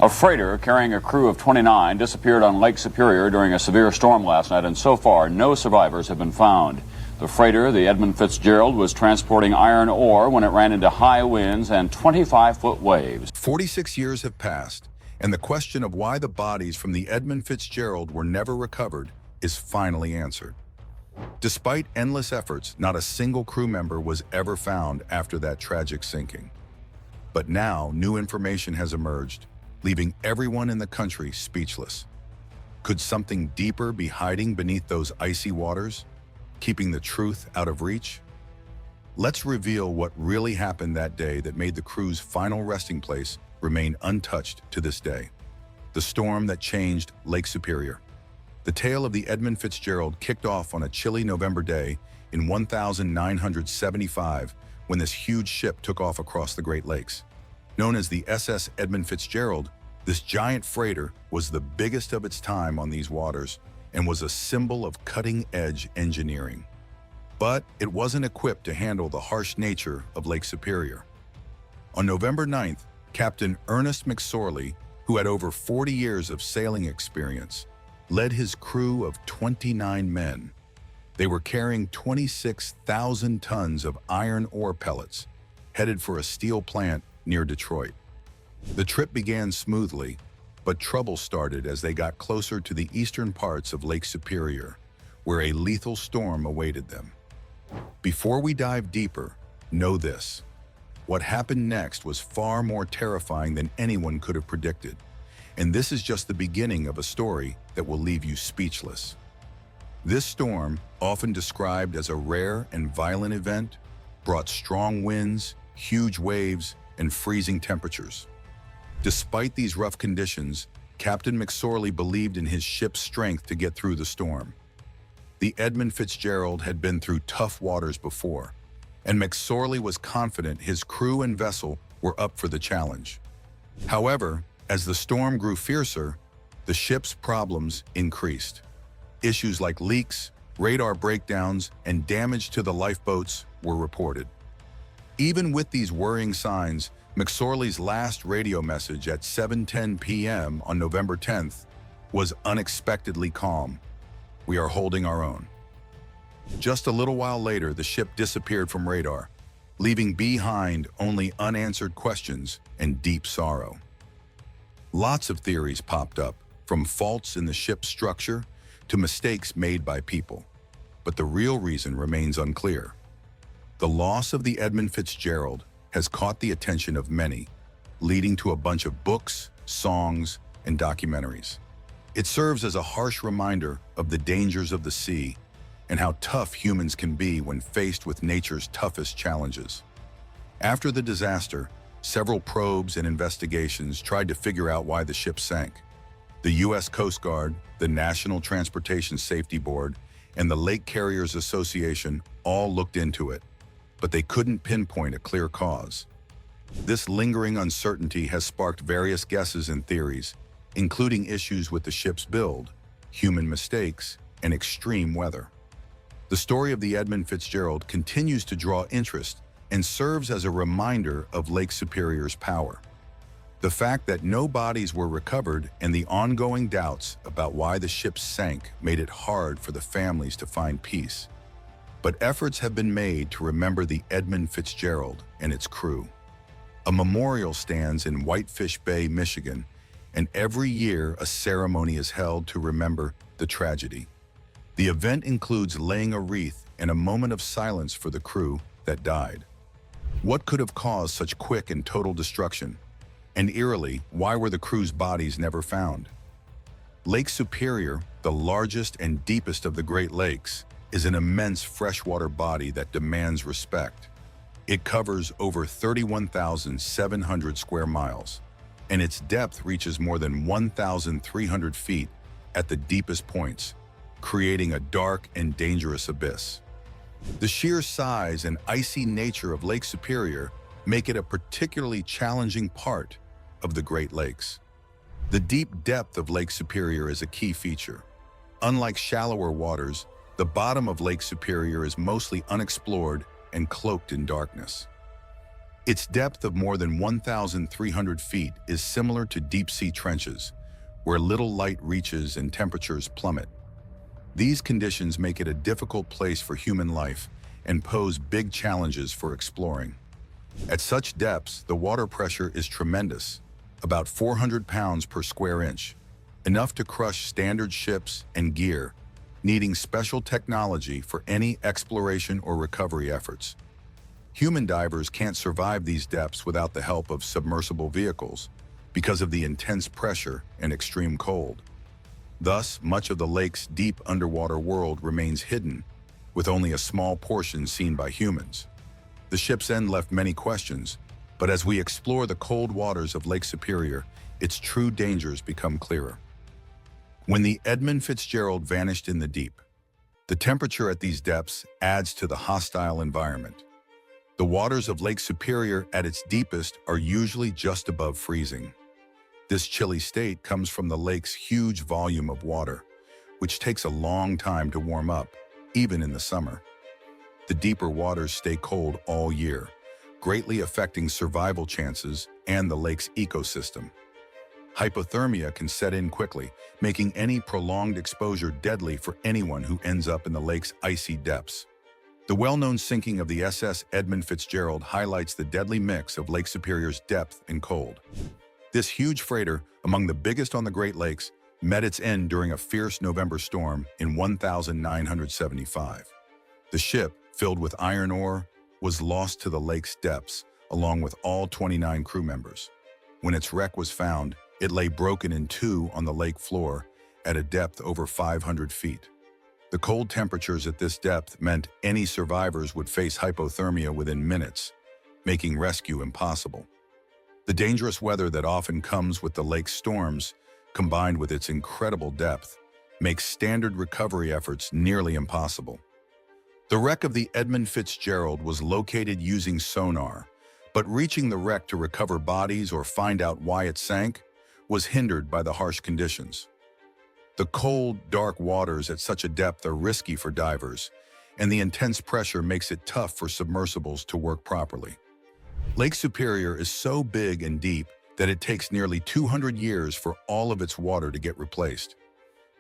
A freighter carrying a crew of 29 disappeared on Lake Superior during a severe storm last night, and so far no survivors have been found. The freighter, the Edmund Fitzgerald, was transporting iron ore when it ran into high winds and 25-foot waves. 46 years have passed, and the question of why the bodies from the Edmund Fitzgerald were never recovered is finally answered. Despite endless efforts, not a single crew member was ever found after that tragic sinking. But now, new information has emerged, leaving everyone in the country speechless. Could something deeper be hiding beneath those icy waters, keeping the truth out of reach? Let's reveal what really happened that day that made the crew's final resting place remain untouched to this day. The storm that changed Lake Superior. The tale of the Edmund Fitzgerald kicked off on a chilly November day in 1975 when this huge ship took off across the Great Lakes. Known as the SS Edmund Fitzgerald, this giant freighter was the biggest of its time on these waters and was a symbol of cutting-edge engineering. But it wasn't equipped to handle the harsh nature of Lake Superior. On November 9th, Captain Ernest McSorley, who had over 40 years of sailing experience, led his crew of 29 men. They were carrying 26,000 tons of iron ore pellets, headed for a steel plant near Detroit. The trip began smoothly, but trouble started as they got closer to the eastern parts of Lake Superior, where a lethal storm awaited them. Before we dive deeper, know this. What happened next was far more terrifying than anyone could have predicted, and this is just the beginning of a story that will leave you speechless. This storm, often described as a rare and violent event, brought strong winds, huge waves, and freezing temperatures. Despite these rough conditions, Captain McSorley believed in his ship's strength to get through the storm. The Edmund Fitzgerald had been through tough waters before, and McSorley was confident his crew and vessel were up for the challenge. However, as the storm grew fiercer, the ship's problems increased. Issues like leaks, radar breakdowns, and damage to the lifeboats were reported. Even with these worrying signs, McSorley's last radio message at 7:10 p.m. on November 10th was unexpectedly calm. "We are holding our own." Just a little while later, the ship disappeared from radar, leaving behind only unanswered questions and deep sorrow. Lots of theories popped up, from faults in the ship's structure to mistakes made by people, but the real reason remains unclear. The loss of the Edmund Fitzgerald has caught the attention of many, leading to a bunch of books, songs, and documentaries. It serves as a harsh reminder of the dangers of the sea and how tough humans can be when faced with nature's toughest challenges. After the disaster, several probes and investigations tried to figure out why the ship sank. The U.S. Coast Guard, the National Transportation Safety Board, and the Lake Carriers Association all looked into it, but they couldn't pinpoint a clear cause. This lingering uncertainty has sparked various guesses and theories, including issues with the ship's build, human mistakes, and extreme weather. The story of the Edmund Fitzgerald continues to draw interest and serves as a reminder of Lake Superior's power. The fact that no bodies were recovered and the ongoing doubts about why the ship sank made it hard for the families to find peace. But efforts have been made to remember the Edmund Fitzgerald and its crew. A memorial stands in Whitefish Bay, Michigan, and every year a ceremony is held to remember the tragedy. The event includes laying a wreath and a moment of silence for the crew that died. What could have caused such quick and total destruction? And eerily, why were the crew's bodies never found? Lake Superior, the largest and deepest of the Great Lakes, is an immense freshwater body that demands respect. It covers over 31,700 square miles, and its depth reaches more than 1,300 feet at the deepest points, creating a dark and dangerous abyss. The sheer size and icy nature of Lake Superior make it a particularly challenging part of the Great Lakes. The deep depth of Lake Superior is a key feature. Unlike shallower waters, the bottom of Lake Superior is mostly unexplored and cloaked in darkness. Its depth of more than 1,300 feet is similar to deep-sea trenches, where little light reaches and temperatures plummet. These conditions make it a difficult place for human life and pose big challenges for exploring. At such depths, the water pressure is tremendous, about 400 pounds per square inch, enough to crush standard ships and gear, needing special technology for any exploration or recovery efforts. Human divers can't survive these depths without the help of submersible vehicles because of the intense pressure and extreme cold. Thus, much of the lake's deep underwater world remains hidden, with only a small portion seen by humans. The ship's end left many questions, but as we explore the cold waters of Lake Superior, its true dangers become clearer. When the Edmund Fitzgerald vanished in the deep, the temperature at these depths adds to the hostile environment. The waters of Lake Superior at its deepest are usually just above freezing. This chilly state comes from the lake's huge volume of water, which takes a long time to warm up, even in the summer. The deeper waters stay cold all year, greatly affecting survival chances and the lake's ecosystem. Hypothermia can set in quickly, making any prolonged exposure deadly for anyone who ends up in the lake's icy depths. The well-known sinking of the SS Edmund Fitzgerald highlights the deadly mix of Lake Superior's depth and cold. This huge freighter, among the biggest on the Great Lakes, met its end during a fierce November storm in 1975. The ship, filled with iron ore, was lost to the lake's depths, along with all 29 crew members. When its wreck was found, it lay broken in two on the lake floor at a depth over 500 feet. The cold temperatures at this depth meant any survivors would face hypothermia within minutes, making rescue impossible. The dangerous weather that often comes with the lake's storms, combined with its incredible depth, makes standard recovery efforts nearly impossible. The wreck of the Edmund Fitzgerald was located using sonar, but reaching the wreck to recover bodies or find out why it sank was hindered by the harsh conditions. The cold, dark waters at such a depth are risky for divers, and the intense pressure makes it tough for submersibles to work properly. Lake Superior is so big and deep that it takes nearly 200 years for all of its water to get replaced.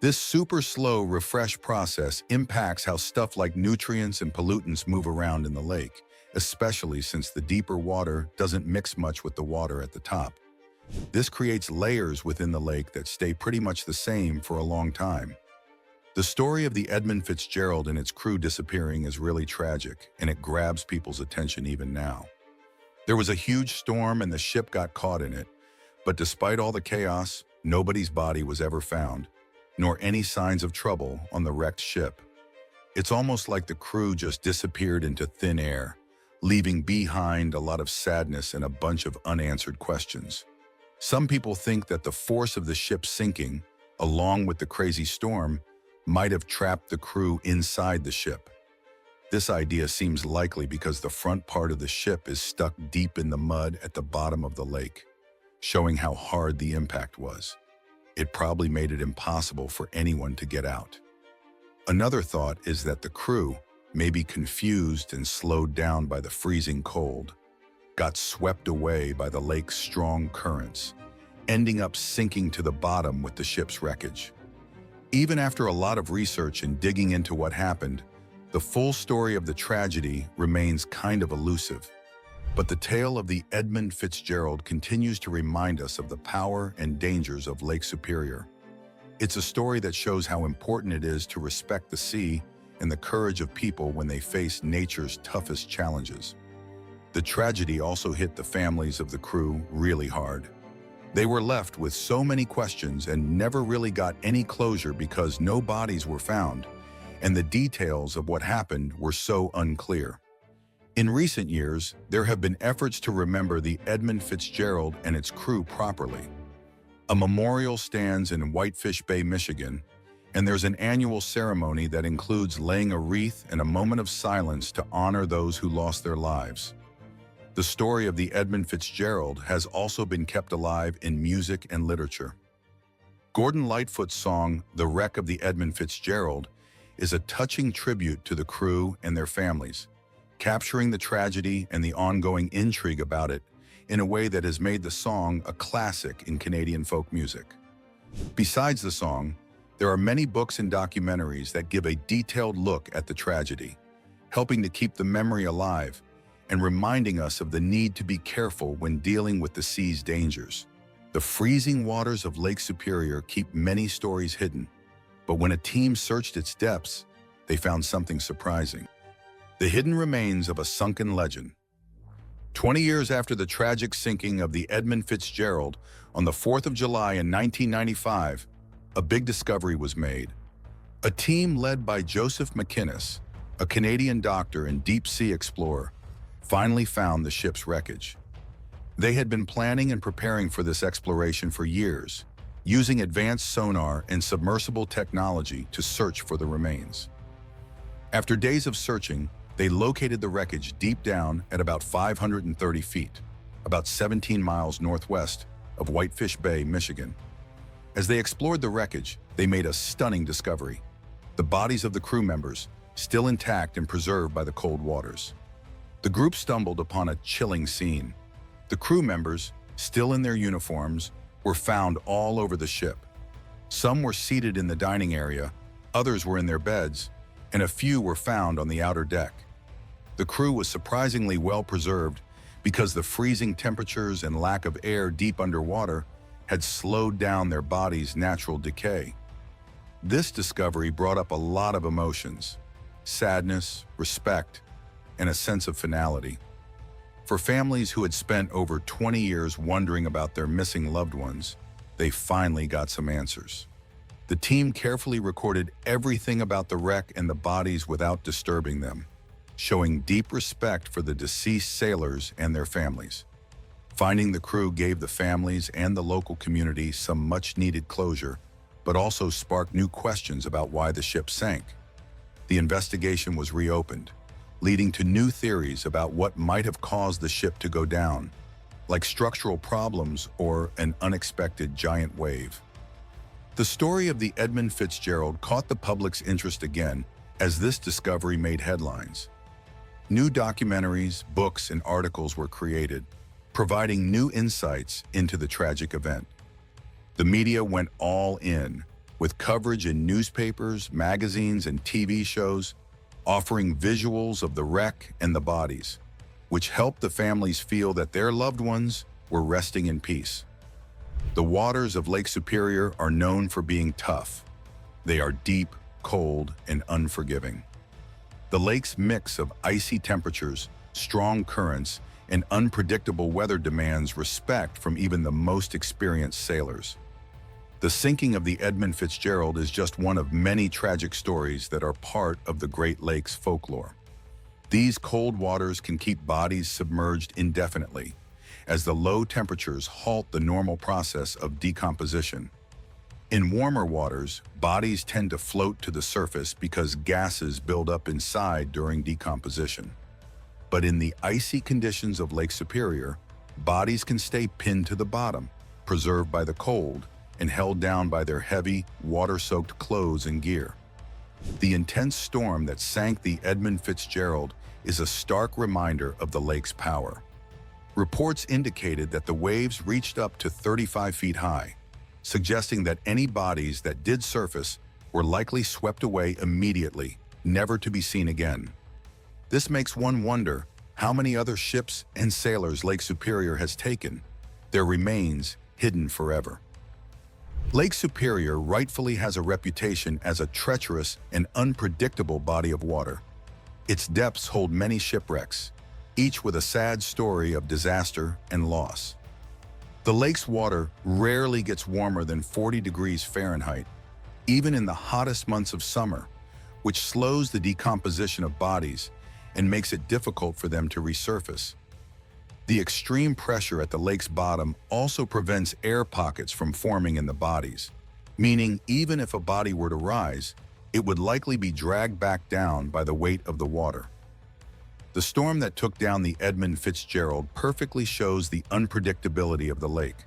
This super slow refresh process impacts how stuff like nutrients and pollutants move around in the lake, especially since the deeper water doesn't mix much with the water at the top. This creates layers within the lake that stay pretty much the same for a long time. The story of the Edmund Fitzgerald and its crew disappearing is really tragic, and it grabs people's attention even now. There was a huge storm and the ship got caught in it, but despite all the chaos, nobody's body was ever found, nor any signs of trouble on the wrecked ship. It's almost like the crew just disappeared into thin air, leaving behind a lot of sadness and a bunch of unanswered questions. Some people think that the force of the ship sinking, along with the crazy storm, might have trapped the crew inside the ship. This idea seems likely because the front part of the ship is stuck deep in the mud at the bottom of the lake, showing how hard the impact was. It probably made it impossible for anyone to get out. Another thought is that the crew, maybe confused and slowed down by the freezing cold, got swept away by the lake's strong currents, ending up sinking to the bottom with the ship's wreckage. Even after a lot of research and digging into what happened, the full story of the tragedy remains kind of elusive. But the tale of the Edmund Fitzgerald continues to remind us of the power and dangers of Lake Superior. It's a story that shows how important it is to respect the sea and the courage of people when they face nature's toughest challenges. The tragedy also hit the families of the crew really hard. They were left with so many questions and never really got any closure because no bodies were found, and the details of what happened were so unclear. In recent years, there have been efforts to remember the Edmund Fitzgerald and its crew properly. A memorial stands in Whitefish Bay, Michigan, and there's an annual ceremony that includes laying a wreath and a moment of silence to honor those who lost their lives. The story of the Edmund Fitzgerald has also been kept alive in music and literature. Gordon Lightfoot's song, "The Wreck of the Edmund Fitzgerald," is a touching tribute to the crew and their families, capturing the tragedy and the ongoing intrigue about it in a way that has made the song a classic in Canadian folk music. Besides the song, there are many books and documentaries that give a detailed look at the tragedy, helping to keep the memory alive and reminding us of the need to be careful when dealing with the sea's dangers. The freezing waters of Lake Superior keep many stories hidden, but when a team searched its depths, they found something surprising: the hidden remains of a sunken legend. 20 years after the tragic sinking of the Edmund Fitzgerald on the 4th of July in 1995, a big discovery was made. A team led by Joseph McInnes, a Canadian doctor and deep-sea explorer, finally found the ship's wreckage. They had been planning and preparing for this exploration for years, using advanced sonar and submersible technology to search for the remains. After days of searching, they located the wreckage deep down at about 530 feet, about 17 miles northwest of Whitefish Bay, Michigan. As they explored the wreckage, they made a stunning discovery: the bodies of the crew members, still intact and preserved by the cold waters. The group stumbled upon a chilling scene. The crew members, still in their uniforms, were found all over the ship. Some were seated in the dining area, others were in their beds, and a few were found on the outer deck. The crew was surprisingly well preserved because the freezing temperatures and lack of air deep underwater had slowed down their bodies' natural decay. This discovery brought up a lot of emotions: sadness, respect, and a sense of finality. For families who had spent over 20 years wondering about their missing loved ones, they finally got some answers. The team carefully recorded everything about the wreck and the bodies without disturbing them, showing deep respect for the deceased sailors and their families. Finding the crew gave the families and the local community some much-needed closure, but also sparked new questions about why the ship sank. The investigation was reopened, leading to new theories about what might have caused the ship to go down, like structural problems or an unexpected giant wave. The story of the Edmund Fitzgerald caught the public's interest again as this discovery made headlines. New documentaries, books, and articles were created, providing new insights into the tragic event. The media went all in, with coverage in newspapers, magazines, and TV shows, offering visuals of the wreck and the bodies, which helped the families feel that their loved ones were resting in peace. The waters of Lake Superior are known for being tough. They are deep, cold, and unforgiving. The lake's mix of icy temperatures, strong currents, and unpredictable weather demands respect from even the most experienced sailors. The sinking of the Edmund Fitzgerald is just one of many tragic stories that are part of the Great Lakes folklore. These cold waters can keep bodies submerged indefinitely, as the low temperatures halt the normal process of decomposition. In warmer waters, bodies tend to float to the surface because gases build up inside during decomposition. But in the icy conditions of Lake Superior, bodies can stay pinned to the bottom, preserved by the cold, and held down by their heavy, water-soaked clothes and gear. The intense storm that sank the Edmund Fitzgerald is a stark reminder of the lake's power. Reports indicated that the waves reached up to 35 feet high, suggesting that any bodies that did surface were likely swept away immediately, never to be seen again. This makes one wonder how many other ships and sailors Lake Superior has taken, their remains hidden forever. Lake Superior rightfully has a reputation as a treacherous and unpredictable body of water. Its depths hold many shipwrecks, each with a sad story of disaster and loss. The lake's water rarely gets warmer than 40 degrees Fahrenheit, even in the hottest months of summer, which slows the decomposition of bodies and makes it difficult for them to resurface. The extreme pressure at the lake's bottom also prevents air pockets from forming in the bodies, meaning even if a body were to rise, it would likely be dragged back down by the weight of the water. The storm that took down the Edmund Fitzgerald perfectly shows the unpredictability of the lake.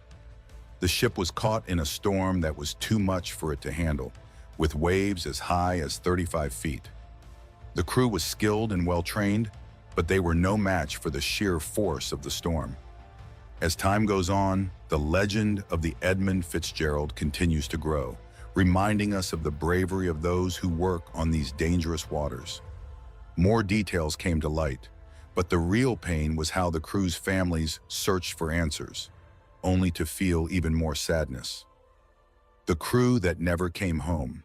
The ship was caught in a storm that was too much for it to handle, with waves as high as 35 feet. The crew was skilled and well-trained, but they were no match for the sheer force of the storm. As time goes on, the legend of the Edmund Fitzgerald continues to grow, reminding us of the bravery of those who work on these dangerous waters. More details came to light, but the real pain was how the crew's families searched for answers, only to feel even more sadness. The crew that never came home.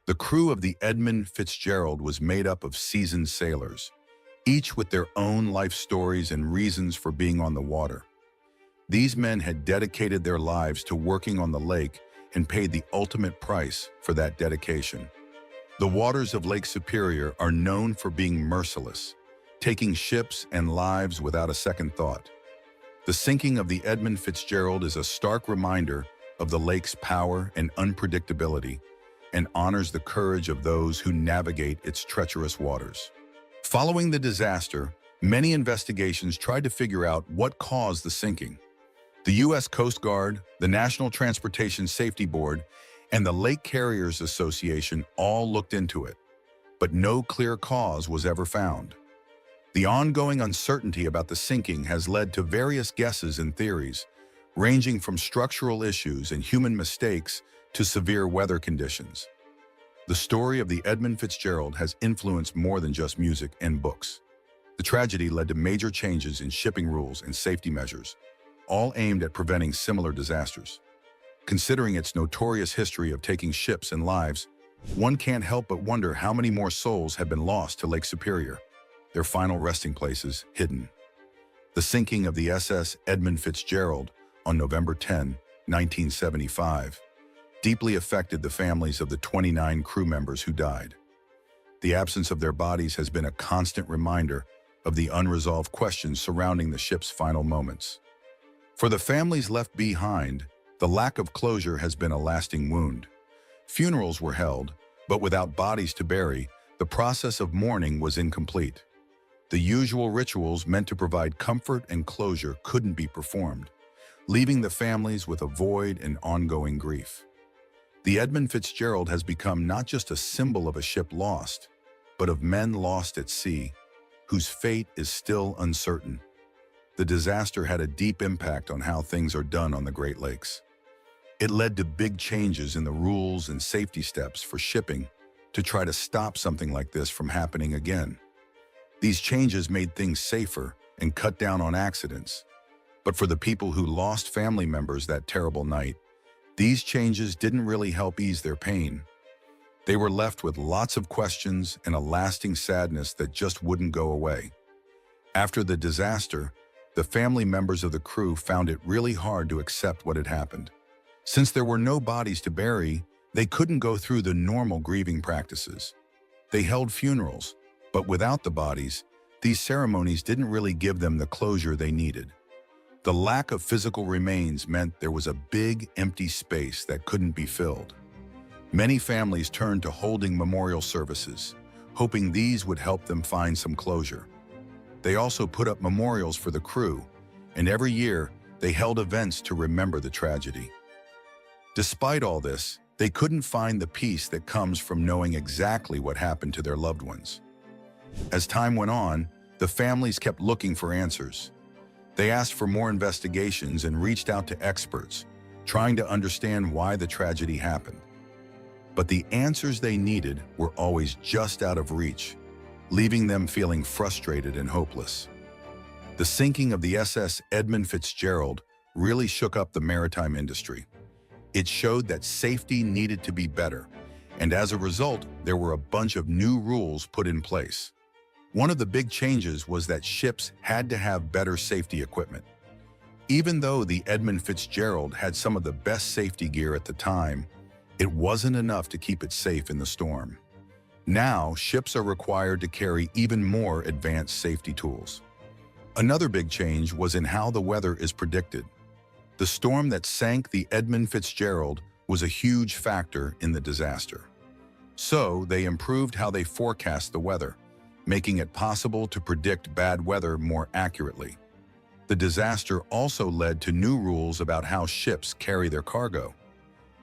The crew of the Edmund Fitzgerald was made up of seasoned sailors, each with their own life stories and reasons for being on the water. These men had dedicated their lives to working on the lake and paid the ultimate price for that dedication. The waters of Lake Superior are known for being merciless, taking ships and lives without a second thought. The sinking of the Edmund Fitzgerald is a stark reminder of the lake's power and unpredictability, and honors the courage of those who navigate its treacherous waters. Following the disaster, many investigations tried to figure out what caused the sinking. The U.S. Coast Guard, the National Transportation Safety Board, and the Lake Carriers Association all looked into it, but no clear cause was ever found. The ongoing uncertainty about the sinking has led to various guesses and theories, ranging from structural issues and human mistakes to severe weather conditions. The story of the Edmund Fitzgerald has influenced more than just music and books. The tragedy led to major changes in shipping rules and safety measures, all aimed at preventing similar disasters. Considering its notorious history of taking ships and lives, one can't help but wonder how many more souls have been lost to Lake Superior, their final resting places hidden. The sinking of the SS Edmund Fitzgerald on November 10, 1975, deeply affected the families of the 29 crew members who died. The absence of their bodies has been a constant reminder of the unresolved questions surrounding the ship's final moments. For the families left behind, the lack of closure has been a lasting wound. Funerals were held, but without bodies to bury, the process of mourning was incomplete. The usual rituals meant to provide comfort and closure couldn't be performed, leaving the families with a void and ongoing grief. The Edmund Fitzgerald has become not just a symbol of a ship lost, but of men lost at sea, whose fate is still uncertain. The disaster had a deep impact on how things are done on the Great Lakes. It led to big changes in the rules and safety steps for shipping to try to stop something like this from happening again. These changes made things safer and cut down on accidents. But for the people who lost family members that terrible night, these changes didn't really help ease their pain. They were left with lots of questions and a lasting sadness that just wouldn't go away. After the disaster, the family members of the crew found it really hard to accept what had happened. Since there were no bodies to bury, they couldn't go through the normal grieving practices. They held funerals, but without the bodies, these ceremonies didn't really give them the closure they needed. The lack of physical remains meant there was a big, empty space that couldn't be filled. Many families turned to holding memorial services, hoping these would help them find some closure. They also put up memorials for the crew, and every year they held events to remember the tragedy. Despite all this, they couldn't find the peace that comes from knowing exactly what happened to their loved ones. As time went on, the families kept looking for answers. They asked for more investigations and reached out to experts, trying to understand why the tragedy happened. But the answers they needed were always just out of reach, leaving them feeling frustrated and hopeless. The sinking of the SS Edmund Fitzgerald really shook up the maritime industry. It showed that safety needed to be better, and as a result, there were a bunch of new rules put in place. One of the big changes was that ships had to have better safety equipment. Even though the Edmund Fitzgerald had some of the best safety gear at the time, it wasn't enough to keep it safe in the storm. Now, ships are required to carry even more advanced safety tools. Another big change was in how the weather is predicted. The storm that sank the Edmund Fitzgerald was a huge factor in the disaster. So, they improved how they forecast the weather, making it possible to predict bad weather more accurately. The disaster also led to new rules about how ships carry their cargo.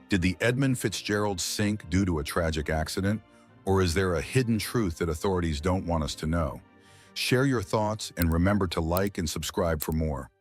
Did the Edmund Fitzgerald sink due to a tragic accident, or is there a hidden truth that authorities don't want us to know? Share your thoughts and remember to like and subscribe for more.